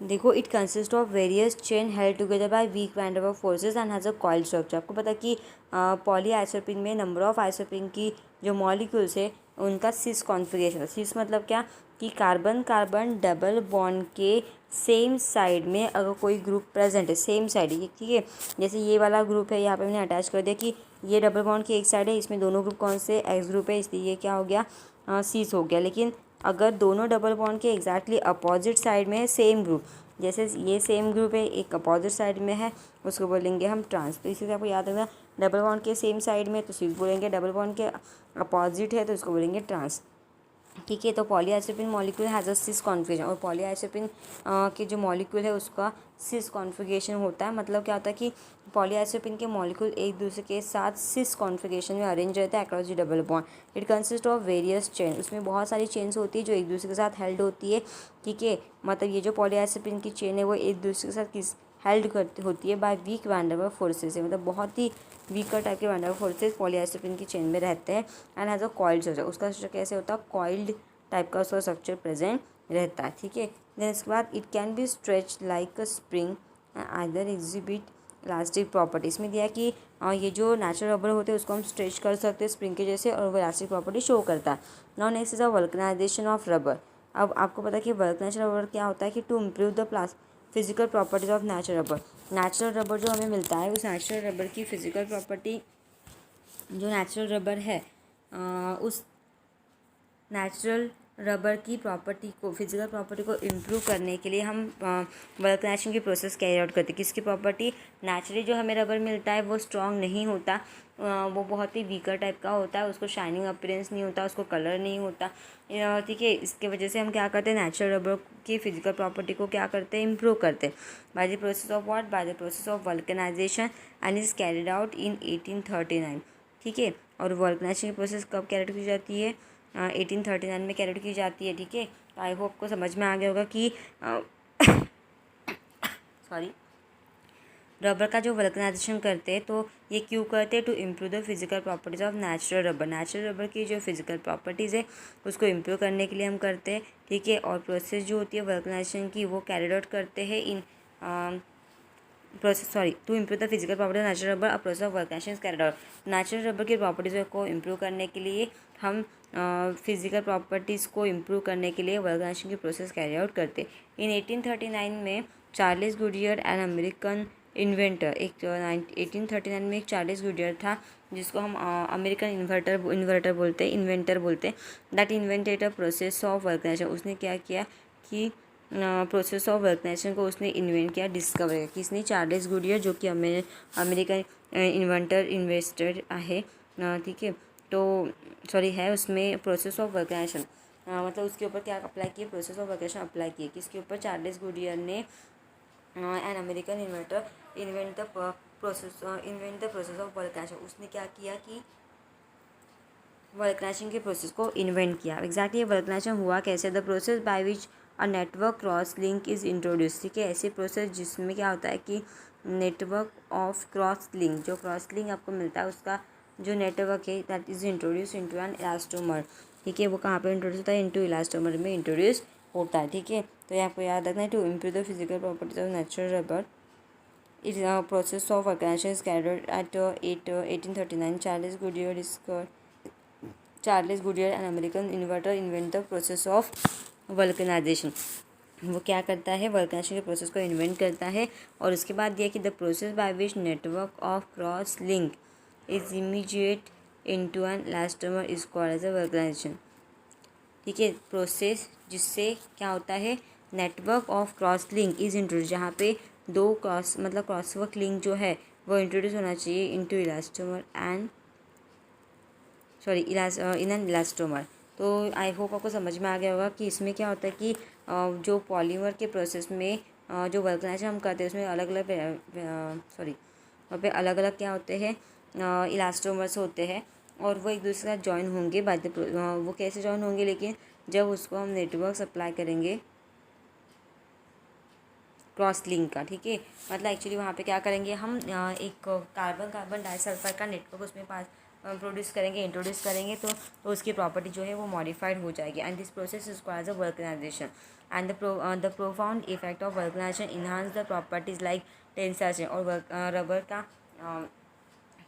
Speaker 1: देखो, it consist of various chain held together by weak van der Waals forces and has a coil structure. आपको पता है कि पॉली आइसोप्रीन में नंबर ऑफ आइसोप्रीन की जो molecules है उनका सिस कॉन्फ़िगरेशन। सिस मतलब क्या कि कार्बन कार्बन डबल बॉन्ड के सेम साइड में अगर कोई ग्रुप प्रेजेंट है, सेम साइड है, ठीक है, जैसे ये वाला ग्रुप है, यहाँ पे मैंने अटैच कर दिया कि ये डबल बॉन्ड की एक साइड है, इसमें दोनों ग्रुप कौन से, एक्स ग्रुप है, इसलिए ये क्या हो गया, सीस हो गया। लेकिन अगर दोनों डबल बॉन्ड के एग्जैक्टली अपोजिट साइड में है सेम ग्रुप, जैसे ये सेम ग्रुप है एक अपोजिट साइड में है, उसको बोलेंगे हम ट्रांस। तो इसी से आपको याद रखना, डबल बॉन्ड के सेम साइड में तो सीस बोलेंगे, डबल बॉन्ड के अपोजिट है तो उसको बोलेंगे ट्रांस, ठीक है। तो polyisoprene molecule has a cis configuration, और पॉलीआइसोप्रीन के जो मॉलिक्यूल है उसका सिस कॉन्फिगरेशन होता है। मतलब क्या होता है कि पॉलीआइसोप्रीन के मॉलिक्यूल एक दूसरे के साथ सिस कॉन्फिगरेशन में अरेंज रहता है across the double bond. It consist of various chain, उसमें बहुत सारी चेन्स होती है जो एक दूसरे के साथ हेल्ड होती है, ठीक है। मतलब ये जो पॉलीआइसोप्रीन की चेन है वो एक दूसरे के साथ किस हेल्ड करती होती है by weak van der Waals forces है, मतलब बहुत ही वीकर टाइप के van der Waals forces polyisoprene की चेन में रहते हैं। And has a coiled structure, उसका स्ट्रक्चर कैसे होता है, कॉइल्ड टाइप का उसका स्ट्रक्चर प्रेजेंट रहता है, ठीक है। देन इसके बाद it can be stretch like a spring either exhibit elastic property. इसमें दिया है कि ये जो नेचुरल रबर होते हैं उसको हम स्ट्रेच कर सकते हैं स्प्रिंग के जैसे, और वो इलास्टिक प्रॉपर्टी शो करता है। Now next is a vulcanization of rubber. अब आपको पता है कि वल्कनाइजेशन रबर क्या होता है कि to improve the physical properties of natural rubber. Natural rubber जो हमें मिलता है उस नेचुरल रबर की फिजिकल प्रॉपर्टी, जो नेचुरल रबर है उस नेचुरल रबर की प्रॉपर्टी को, फिजिकल प्रॉपर्टी को इम्प्रूव करने के लिए हम वल्कनाइजेशन की प्रोसेस कैरी आउट करते हैं। किसकी प्रॉपर्टी, नेचुरली जो हमें रबर मिलता है वो स्ट्रॉन्ग नहीं होता, वो बहुत ही वीकर टाइप का होता है, उसको शाइनिंग अपीयरेंस नहीं होता, उसको कलर नहीं होता, ठीक है। इसके वजह से हम क्या करते हैं, नेचुरल रबर की फिजिकल प्रॉपर्टी को क्या करते हैं, इम्प्रूव करते हैं by the process of what, by the process of vulcanization and is carried out in 1839, ठीक है। और वल्कनाइजेशन की प्रोसेस कब कैरी आउट की जाती है, 1839 में कैरी आउट की जाती है, ठीक है। आई होप को समझ में आ गया होगा कि सॉरी रबर का जो वल्कनाइजेशन करते हैं तो ये क्यों करते हैं, to improve the physical properties of natural rubber. Natural rubber की जो फिजिकल प्रॉपर्टीज़ है उसको इम्प्रूव करने के लिए हम करते हैं, ठीक है। और प्रोसेस जो होती है वल्कनाइजेशन की वो कैरी आउट करते हैं in process to improve the physical properties natural rubber, a process of vulcanization carried out. Natural rubber की प्रॉपर्टीज़ को इम्प्रूव करने के लिए हम फिजिकल प्रॉपर्टीज़ को इम्प्रूव करने के लिए वल्कनाइजेशन की प्रोसेस कैरी आउट करते। इन 1839 में Charles Goodyear an American inventor, एक 1839 में एक चार्ल्स गुडियर था जिसको हम अमेरिकन इन्वर्टर बोलते हैं, इन्वेंटर बोलते हैं। That invented a process of vulcanization, उसने क्या किया कि प्रोसेस ऑफ वल्कनाइजेशन को उसने इन्वेंट किया, डिस्कवर किया। किसने, चार्ल्स गुडियर, जो कि अमेरिकन इन्वेंटर इन्वेस्टर है, ठीक है। तो सॉरी है उसमें प्रोसेस ऑफ वल्कनाइजेशन, मतलब उसके ऊपर क्या अप्लाई किया, प्रोसेस ऑफ वल्कनाइजेशन अप्लाई किए। किसके ऊपर, चार्ल्स गुडियर ने an American inventor invent the process of vulcanization. उसने क्या किया कि वल्कनाइजेशन के प्रोसेस को इन्वेंट किया। एग्जैक्टली वल्कनाइजेशन हुआ कैसे, the process by which a network cross link is introduce, ठीक है। ऐसे प्रोसेस जिसमें क्या होता है कि नेटवर्क ऑफ क्रॉस लिंक, जो क्रॉस लिंक आपको मिलता है उसका जो नेटवर्क है that is introduce into an elastomer, ठीक है। वो कहाँ पे इंट्रोड्यूस होता है, इनटू इलास्टोमर में इंट्रोड्यूस होता है, ठीक है। तो ये आपको याद रखना है, to improve the physical properties of natural rubber is a process of vulcanization is carried at 1839 Charles Goodyear an American inverter invent the process of vulcanization. वो क्या करता है, वल्कनाइजेशन के प्रोसेस को इन्वेंट करता है। और उसके बाद दिया कि the process by which network of cross link is immediate into an elastomer is called as a vulcanization, ठीक है। प्रोसेस जिससे क्या होता है, network of cross link is introduce, जहाँ पे दो क्रॉस मतलब क्रॉसवर्क लिंक जो है वो इंट्रोड्यूस होना चाहिए into elastomer and in an elastomer. तो आई होप आपको समझ में आ गया होगा कि इसमें क्या होता है कि जो पॉलीमर के प्रोसेस में जो वल्कनाइजेशन हम करते हैं उसमें अलग अलग वहाँ पे अलग अलग क्या होते हैं, इलास्टोमर्स होते हैं, और वो एक दूसरे के साथ जॉइन होंगे बाद वो कैसे जॉइन होंगे, लेकिन जब उसको हम नेटवर्क अप्लाई करेंगे क्रॉस लिंक का, ठीक है। मतलब एक्चुअली वहाँ पे क्या करेंगे हम, एक कार्बन डाइसल्फाइड का नेटवर्क उसमें पास प्रोड्यूस करेंगे, इंट्रोड्यूस करेंगे, तो उसकी प्रॉपर्टी जो है वो मॉडिफाइड हो जाएगी। And this process is called as a vulcanization and the profound effect of vulcanization enhance the properties like tensile. और रबर का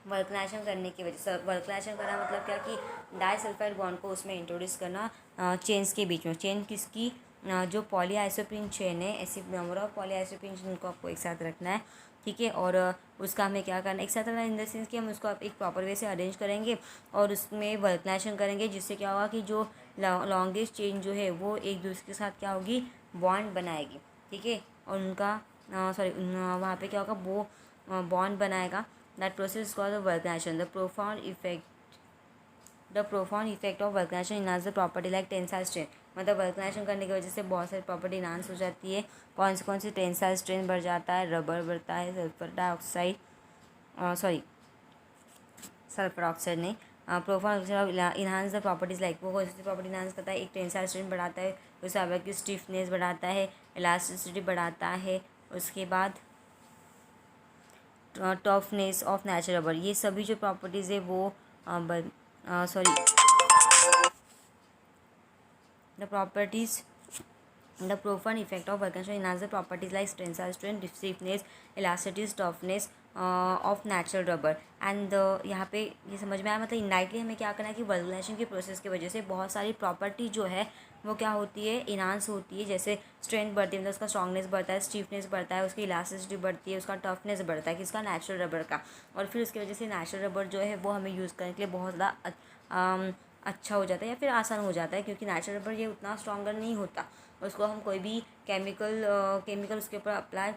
Speaker 1: वल्कनाइजेशन करने की वजह से, वल्कनाइजेशन करना मतलब क्या कि डाइसल्फाइड बॉन्ड को उसमें इंट्रोड्यूस करना चेन्स के बीच में। चेन किसकी? जो पॉलीआइसोप्रीन चेन है, ऐसी नंबर ऑफ पॉलीआइसोप्रीन चेन को आपको एक साथ रखना है, ठीक है। और उसका हमें क्या करना है, एक साथ रखना इन द सेंस कि हम उसको एक प्रॉपर वे से अरेंज करेंगे और उसमें वल्कनाइजेशन करेंगे, जिससे क्या होगा कि जो लॉन्गेस्ट चेन जो है वो एक दूसरे के साथ क्या होगी, बॉन्ड बनाएगी, ठीक है। और उनका वहाँ पे क्या होगा, वो बॉन्ड बनाएगा। That process called vulcanization. The profound effect of vulcanization enhance the property like tensile strength. मतलब वल्कनाइजेशन करने की वजह से बहुत सारी प्रॉपर्टी इनहांस हो जाती है। कौन सी टेंसाइल स्ट्रेंथ बढ़ जाता है, रबर बढ़ता है, सल्फर ऑक्साइड नहीं, profound enhance the properties like, वो कौन सी प्रॉपर्टी इनहांस करता है, एक टेंसाइल स्ट्रेंथ बढ़ाता है, उसके बाद की स्टिफनेस बढ़ाता है, इलास्टिसिटी बढ़ाता है, उसके बाद टफनेस ऑफ नेचुरल रबर। ये सभी जो प्रॉपर्टीज़ है वो the properties The profound effect of vulcanization enhances the properties like tensile strength, stiffness, elasticity, toughness of natural rubber. And यहाँ पे ये समझ में आया, मतलब इनडायरेक्टली हमें क्या करना है कि वल्कनाइजेशन की प्रोसेस की वजह से बहुत सारी प्रॉपर्टी जो है वो क्या होती है, इनहांस होती है। जैसे स्ट्रेंथ बढ़ती है, मतलब उसका स्ट्रॉन्गनेस बढ़ता है, स्टीफनेस बढ़ता है, उसकी इलास्टिसिटी बढ़ती है, उसका टफनेस बढ़ता है, किसका, नेचुरल रबर का। और फिर उसकी वजह से नेचुरल रबर जो है वो हमें यूज़ करने के लिए बहुत ज़्यादा अच्छा हो जाता है या फिर आसान हो जाता है, क्योंकि नेचुरल रबर ये उतना स्ट्रॉन्गर नहीं होता। उसको हम कोई भी केमिकल उसके ऊपर अप्लाई,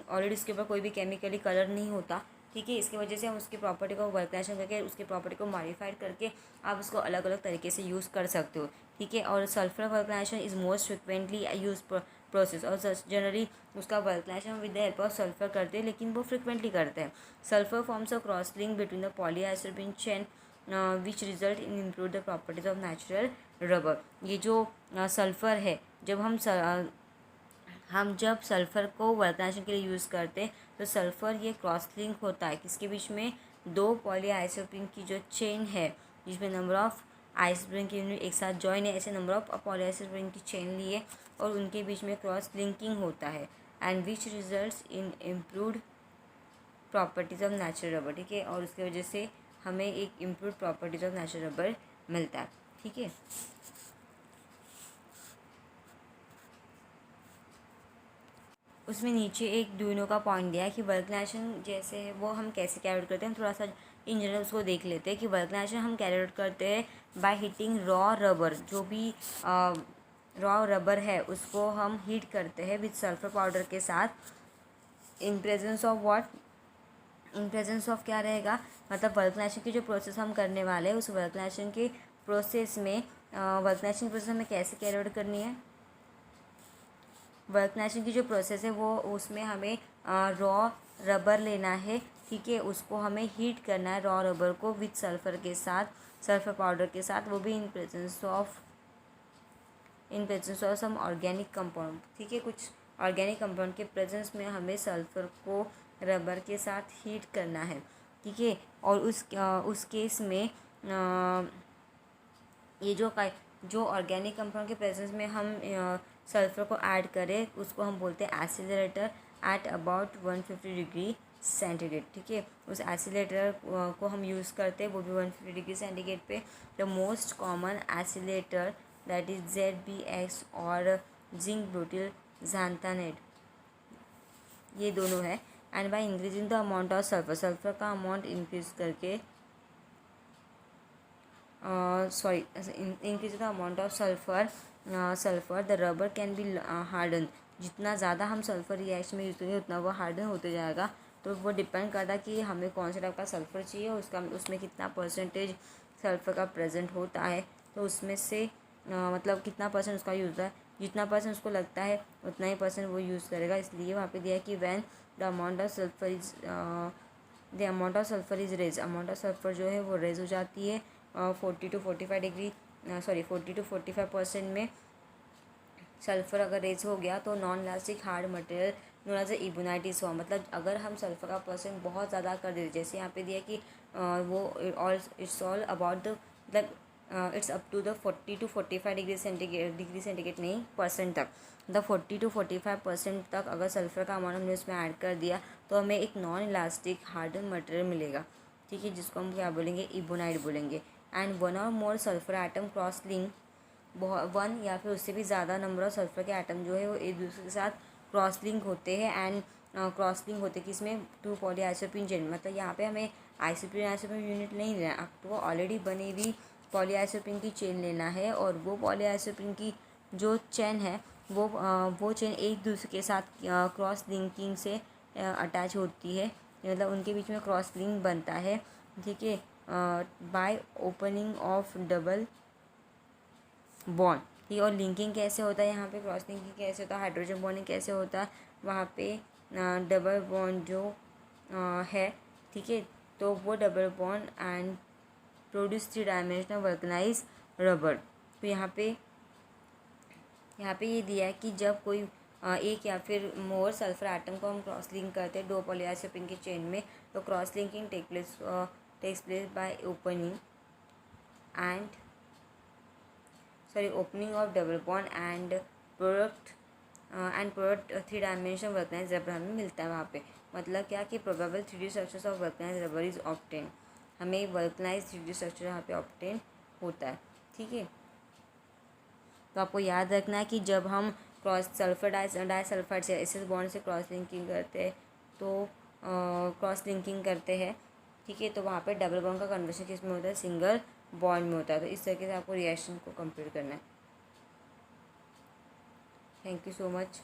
Speaker 1: ऑलरेडी उसके ऊपर कोई भी केमिकली कलर नहीं होता, ठीक है। इसकी वजह से हम उसकी प्रॉपर्टी को वल्कनाइजेशन करके उसकी प्रॉपर्टी को मॉडिफाइड करके आप उसको अलग अलग तरीके से यूज़ कर सकते हो, ठीक है। और sulphur vulcanisation is most frequently use process, और जनरली उसका vulcanisation with the help of sulphur करते हैं, लेकिन वो फ्रिक्वेंटली करते हैं। Sulphur forms a cross link between the polyisoprene chain which result in improve the properties of natural rubber. ये जो सल्फ़र है, जब सल्फ़र को वल्कनाइजेशन के लिए यूज़ करते हैं तो सल्फ़र ये क्रॉस लिंक होता है किसके बीच में, दो पॉलीआइसोप्रीन की जो चेन है जिसमें नंबर ऑफ आइसोप्रीन की यूनिट एक साथ जॉइन है, ऐसे नंबर ऑफ पॉलीआइसोप्रीन की चेन लिए और उनके बीच में क्रॉस लिंकिंग होता है, and which results in improved properties of natural rubber, ठीक है। और उसकी वजह से हमें एक improve properties of natural rubber मिलता है, ठीक है। उसमें नीचे एक ड्यूनो का पॉइंट दिया है कि वल्कनाइजेशन जैसे है वो हम कैसे कैरी आउट करते हैं। हम थोड़ा सा इन जनरल उसको देख लेते हैं कि वल्कनाइजेशन हम कैरी आउट करते हैं बाय हीटिंग रॉ रबर। जो भी रॉ रबर है उसको हम हीट करते हैं विद सल्फर पाउडर के साथ इन presence of what, in presence of क्या रहेगा, मतलब वल्कनाइजेशन की जो प्रोसेस हम करने वाले हैं उस वल्कनाइजेशन के प्रोसेस में वल्कनाइजेशन प्रोसेस हमें कैसे कैरी आउट करनी है। वल्कनाइजेशन की जो प्रोसेस है वो उसमें हमें रॉ रबर लेना है, ठीक है। उसको हमें हीट करना है रॉ रबर को विद सल्फ़र के साथ, सल्फ़र पाउडर के साथ, वो भी in presence of some organic compound, ठीक है। कुछ ऑर्गेनिक कंपाउंड के प्रेजेंस में हमें सल्फ़र को रबर के साथ हीट करना है, ठीक है। और उस केस में ये जो ऑर्गेनिक कंपाउंड के प्रेजेंस में हम सल्फ़र को ऐड करें उसको हम बोलते हैं एसिलरेटर एट अबाउट 150 डिग्री सेंटीग्रेड, ठीक है। उस एसिलेटर को हम यूज़ करते हैं वो भी 150 डिग्री सेंटीग्रेड पे। The most common oscillator that is ZBX और जिंक ब्यूटिल xanthanate, ये दोनों है। And by increasing the amount of sulphur का अमाउंट इंक्रीज करके increase the amount of sulphur the rubber can be harden. जितना ज़्यादा हम सल्फ़र रिएक्शन में यूज़ करेंगे उतना वो हार्डन होते जाएगा। तो वो डिपेंड करता है कि हमें कौन से टाइप का सल्फ़र चाहिए, उसमें कितना परसेंटेज सल्फ़र का प्रेजेंट होता है, तो उसमें से मतलब कितना परसेंट उसका यूज़ है, जितना परसेंट उसको लगता है उतना ही परसेंट वो यूज़ करेगा। इसलिए वहाँ पे दिया है कि when the amount of sulphur is raise, amount of sulphur जो है वो रेज हो जाती है 40 to 45% में। सल्फ़र अगर रेज हो गया तो non elastic hard material known as ebonite is form. मतलब अगर हम सल्फ़र का परसेंट बहुत ज़्यादा कर देते, जैसे यहाँ पे दिया कि वो इट्स ऑल अबाउट द मतलब it's up to the 40 to 45 degree centigrade नहीं परसेंट तक, द 40 to 45% तक अगर सल्फ़र का अमाउंट हमने उसमें ऐड कर दिया तो हमें एक नॉन इलास्टिक हार्डन मटेरियल मिलेगा, ठीक है, जिसको हम क्या बोलेंगे, इबोनाइट बोलेंगे। And one or more sulphur atom cross link, one या फिर उससे भी ज़्यादा नंबर ऑफ सल्फर के एटम जो है वो एक दूसरे के साथ क्रॉस लिंक होते हैं। एंड क्रॉस लिंक होते हैं किसमें, टू पॉलीआइसोप्रीन चेन। मतलब यहाँ पे हमें आइसोप्रीन यूनिट नहीं लेना, आपको ऑलरेडी बनी हुई पॉलीआइसोप्रीन की चेन लेना है। और वो पॉलीआइसोप्रीन की जो चेन है वो चेन एक दूसरे के साथ क्रॉस लिंकिंग से अटैच होती है, मतलब उनके बीच में क्रॉस लिंक बनता है। ठीक है, bye opening of double bond. ठीक है, और लिंकिंग कैसे होता है यहाँ पे, क्रॉस लिंकिंग कैसे होता है, हाइड्रोजन बॉन्डिंग कैसे होता है वहाँ पे, डबल बॉन्ड जो है, ठीक है, तो वो double bond and produce 3 dimensional vulcanise rubber. तो यहाँ पे ये दिया है कि जब कोई एक या फिर मोर सल्फर एटम को हम क्रॉस लिंक करते हैं दो पॉलीआइसोप्रीन की चेन में, तो cross linking takes place by opening of double bond and product 3 dimension vulcanize rubber हमें मिलता है वहाँ पे। मतलब क्या कि probable 3D structures of vulcanize rubber is obtain, हमें वल्कनाइज 3D स्ट्रक्चर यहाँ पे ऑब्टेन होता है। ठीक है, तो आपको याद रखना है कि जब हम क्रॉस सल्फर डाइसल्फाइड से एसिस बॉन्ड से क्रॉस लिंकिंग करते हैं तो ठीक है, तो वहाँ पे डबल बॉन्ड का कन्वर्शन किस में होता है, सिंगल बॉन्ड में होता है। तो इस तरीके से आपको रिएक्शन को कंप्लीट करना है। Thank you so much.